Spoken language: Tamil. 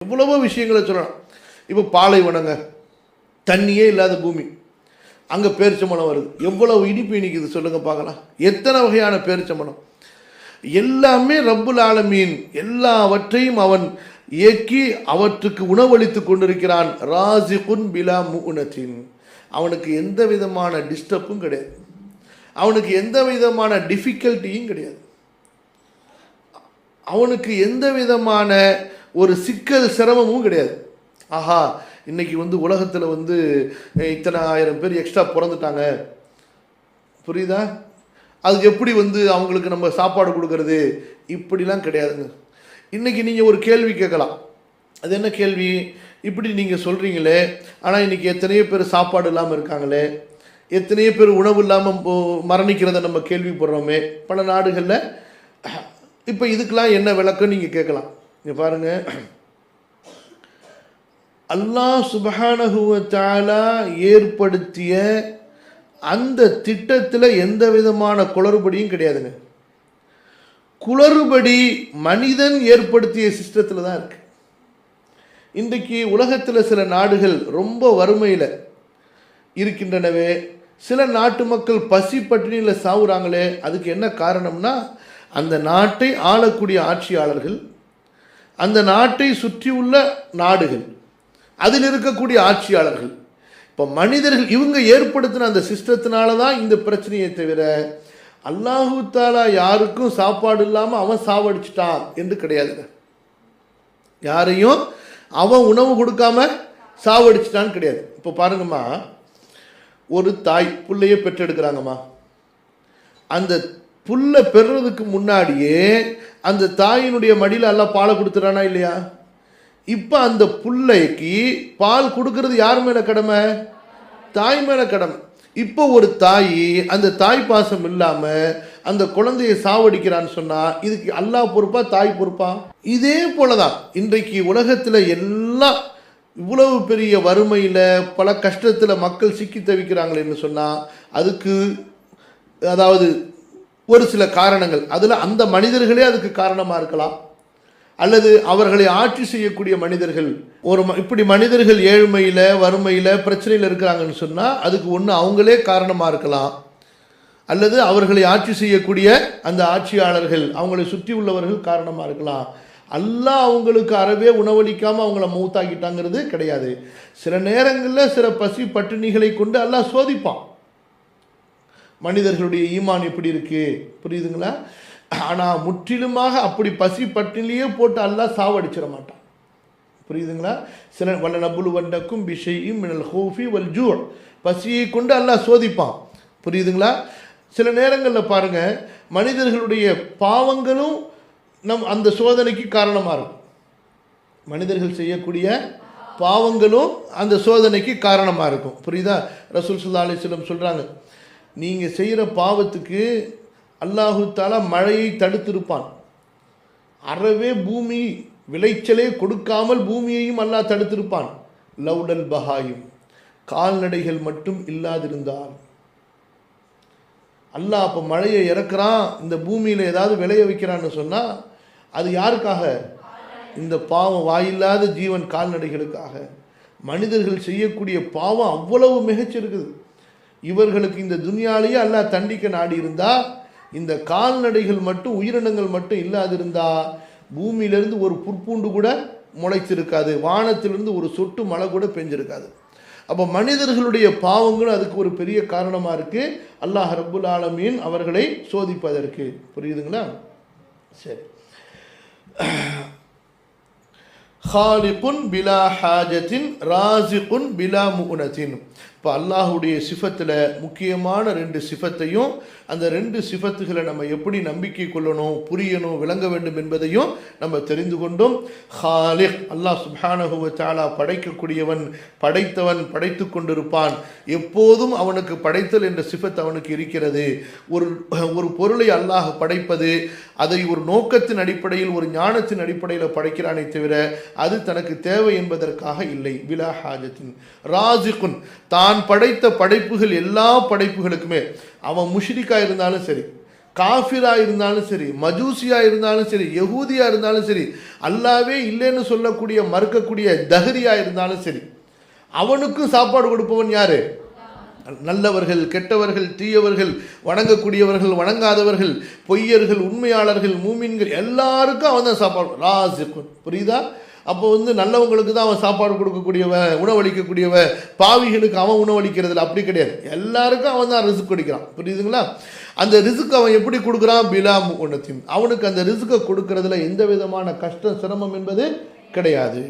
எவ்வளவோ விஷயங்களை சொல்லலாம். இப்போ பாலைவனங்க, தண்ணியே இல்லாத பூமி, அங்கே பேரிச்சம்பழம் வருது. எவ்வளவு இனிப்பு இனிக்குது சொல்லுங்க பார்க்கலாம். எத்தனை வகையான பேரிச்சம்பழம். எல்லாமே ரப்புல் ஆலமீன் எல்லாவற்றையும் அவன் இயக்கி அவற்றுக்கு உணவளித்து கொண்டிருக்கிறான். ராசிகுன் பிலா முஉனத்தின், அவனுக்கு எந்த விதமான டிஸ்டர்பும் கிடையாது, அவனுக்கு எந்த விதமான டிஃபிகல்ட்டியும் கிடையாது, அவனுக்கு எந்த விதமான ஒரு சிக்கல் சிரமமும் கிடையாது. ஆஹா இன்னைக்கு உலகத்தில் இத்தனை ஆயிரம் பேர் எக்ஸ்ட்ரா பிறந்துட்டாங்க, புரியுதா, அதுக்கு எப்படி அவங்களுக்கு நம்ம சாப்பாடு கொடுக்கறது, இப்படிலாம் கிடையாதுங்க. இன்றைக்கி நீங்கள் ஒரு கேள்வி கேட்கலாம். அது என்ன கேள்வி? இப்படி நீங்கள் சொல்கிறீங்களே, ஆனால் இன்றைக்கி எத்தனையோ பேர் சாப்பாடு இல்லாமல் இருக்காங்களே, எத்தனையோ பேர் உணவு இல்லாமல் மரணிக்கிறத நம்ம கேள்விப்படுறோமே பல நாடுகளில். இப்போ இதுக்கெல்லாம் என்ன விளக்கம் நீங்கள் கேட்கலாம். இங்கே பாருங்கள், அல்லாஹ் சுப்ஹானஹு வ தஆலா ஏற்படுத்திய அந்த திட்டத்தில் எந்த விதமான குளறுபடியும் கிடையாதுங்க. குளறுபடி மனிதன் ஏற்படுத்திய சிஸ்டத்தில் தான் இருக்கு. இன்றைக்கு உலகத்தில் சில நாடுகள் ரொம்ப வறுமையில் இருக்கின்றனவே, சில நாட்டு மக்கள் பசி பட்டினியில் சாவுறாங்களே, அதுக்கு என்ன காரணம்னா அந்த நாட்டை ஆளக்கூடிய ஆட்சியாளர்கள், அந்த நாட்டை சுற்றியுள்ள நாடுகள், அதில் இருக்கக்கூடிய ஆட்சியாளர்கள், இப்போ மனிதர்கள் இவங்க ஏற்படுத்தின அந்த சிஸ்டத்தினால தான் இந்த பிரச்சனையை தவிர அல்லாஹு தாலா யாருக்கும் சாப்பாடு இல்லாமல் அவன் சாவடிச்சிட்டான் என்று கிடையாதுங்க. யாரையும் அவன் உணவு கொடுக்காம சாவடிச்சிட்டான்னு கிடையாது. இப்போ பாருங்கம்மா, ஒரு தாய் புள்ளைய பெற்றெடுக்கிறாங்கம்மா, அந்த புல்ல பெறுறதுக்கு முன்னாடியே அந்த தாயினுடைய மடியில் எல்லாம் பாலை கொடுத்துறானா இல்லையா? இப்போ அந்த புள்ளைக்கு பால் கொடுக்கறது யார் மேலே கடமை? தாய் மேலே கடமை. இப்போ ஒரு தாய் அந்த தாய் பாசம் இல்லாமல் அந்த குழந்தையை சாவடிக்கிறான்னு சொன்னால் இதுக்கு அல்லாஹ் பொறுப்பா தாய் பொறுப்பா? இதே போல தான் இன்றைக்கு உலகத்தில் எல்லாம் இவ்வளவு பெரிய வறுமையில் பல கஷ்டத்தில் மக்கள் சிக்கி தவிக்கிறாங்களேன்னு சொன்னால் அதுக்கு அதாவது ஒரு சில காரணங்கள், அதில் அந்த மனிதர்களே அதுக்கு காரணமாக இருக்கலாம், அல்லது அவர்களை ஆட்சி செய்யக்கூடிய மனிதர்கள் இப்படி மனிதர்கள் ஏழ்மையில் வறுமையில் பிரச்சனையில் இருக்கிறாங்கன்னு சொன்னால் அதுக்கு ஒன்று அவங்களே காரணமாக இருக்கலாம், அல்லது அவர்களை ஆட்சி செய்யக்கூடிய அந்த ஆட்சியாளர்கள் அவங்களை சுற்றி உள்ளவர்கள் காரணமாக இருக்கலாம். அல்லாஹ் அவங்களுக்கு அறவே உணவளிக்காமல் அவங்கள மௌத்தாக்கிட்டாங்கிறது கிடையாது. சில நேரங்களில் சில பசி பட்டினிகளை கொண்டு அல்லாஹ் சோதிப்பான். மனிதர்களுடைய ஈமான் எப்படி இருக்கு, புரியுதுங்களா? ஆனால் முற்றிலுமாக அப்படி பசி பட்டினிலேயே போட்டு அல்லாஹ் சாவடிச்சிட மாட்டான், புரியுதுங்களா? சில வல்ல நபுலு வண்டக்கும் பிஷையும் மினல் ஹூஃபி வல் ஜூ, பசியை கொண்டு அல்லாஹ் சோதிப்பான், புரியுதுங்களா? சில நேரங்களில் பாருங்க, மனிதர்களுடைய பாவங்களும் அந்த சோதனைக்கு காரணமாக இருக்கும். மனிதர்கள் செய்யக்கூடிய பாவங்களும் அந்த சோதனைக்கு காரணமாக இருக்கும், புரியுதா? ரசூல் ஸல்லல்லாஹு அலைஹி வஸல்லம் சொல்கிறாங்க, நீங்கள் செய்கிற பாவத்துக்கு அல்லாஹு தாலா மழையை தடுத்திருப்பான், அறவே பூமி விளைச்சலே கொடுக்காமல் பூமியையும் அல்லாஹ் தடுத்திருப்பான். லவுடல் பஹாயும், கால்நடைகள் மட்டும் இல்லாதிருந்தால். அல்லாஹ் அப்போ மழையை இறக்குறான், இந்த பூமியில் ஏதாவது விளைய வைக்கிறான்னு சொன்னால் அது யாருக்காக? இந்த பாவம் வாயில்லாத ஜீவன் கால்நடைகளுக்காக. மனிதர்கள் செய்யக்கூடிய பாவம் அவ்வளவு மிகச்சிருக்குது. இவர்களுக்கு இந்த துன்யாலேயே அல்லாஹ் தண்டிக்க நாடி இருந்தால், இந்த கால்நடைகள் மட்டும் உயிரினங்கள் மட்டும் இல்லாதிருந்தா பூமியிலிருந்து ஒரு புற்பூண்டு கூட முளைச்சிருக்காது, வானத்திலிருந்து ஒரு சொட்டு மழை கூட பெஞ்சிருக்காது. அப்போ மனிதர்களுடைய பாவங்களும் அதுக்கு ஒரு பெரிய காரணமாக இருக்குது, அல்லாஹ் ரப்புல் ஆலமீன் அவர்களை சோதிப்பதற்கு, புரியுதுங்களா? சரி. ஹாலிகுன் பிலா ஹாஜத்தின் ராசிகுன் பிலா முஉனத்தின். இப்போ அல்லாஹுடைய சிஃபத்தில் முக்கியமான 2 சிஃபத்தையும், அந்த 2 சிஃபத்துகளை நம்ம எப்படி நம்பிக்கை கொள்ளணும், புரியணும், விளங்க வேண்டும் என்பதையும் நம்ம தெரிந்து கொண்டோம். ஹாலிக், அல்லாஹ் சுப்ஹானஹு வ தஆலா படைக்கக்கூடியவன், படைத்தவன், படைத்து கொண்டிருப்பான். எப்போதும் அவனுக்கு படைத்தல் என்ற சிஃபத் அவனுக்கு இருக்கிறது. ஒரு பொருளை அல்லாஹ் படைப்பது அதை ஒரு நோக்கத்தின் அடிப்படையில், ஒரு ஞானத்தின் அடிப்படையில் படைக்கிறானே தவிர அது தனக்கு தேவை என்பதற்காக இல்லை. பிலா ஹாஜத்தின். ராசிகுன், தான் படைத்த படைப்புகள் எல்லா படைப்புகளுக்குமே, அவன் முஷ்ரிக்கா இருந்தாலும் சரி, காஃபிரா இருந்தாலும் சரி, மஜூசியா இருந்தாலும் சரி, யகூதியா இருந்தாலும் சரி, அல்லாவே இல்லைன்னு சொல்லக்கூடிய மறுக்கக்கூடிய தஹரியா இருந்தாலும் சரி, அவனுக்கும் சாப்பாடு கொடுப்பவன் யாரு? நல்லவர்கள், கெட்டவர்கள், தீயவர்கள், வணங்கக்கூடியவர்கள், வணங்காதவர்கள், பொய்யர்கள், உண்மையாளர்கள், மூமின்கள், எல்லாருக்கும் அவன் தான் சாப்பாடு ராசிக்குன். புரியுதா? அப்போ நல்லவங்களுக்கு தான் அவன் சாப்பாடு கொடுக்கக்கூடியவன், உணவளிக்கக்கூடியவன். பாவிகளுக்கு அவன் உணவளிக்கிறதுல அப்படி கிடையாது. எல்லாருக்கும் அவன் தான் ரிஸ்க் கொடுக்கிறான். புரியுதுங்களா? அந்த ரிஸ்க் அவன் எப்படி கொடுக்குறான்? பிலா முன்னத்தின். அவனுக்கு அந்த ரிஸ்கை கொடுக்கறதுல எந்த விதமான கஷ்டம், சிரமம் என்பது கிடையாது.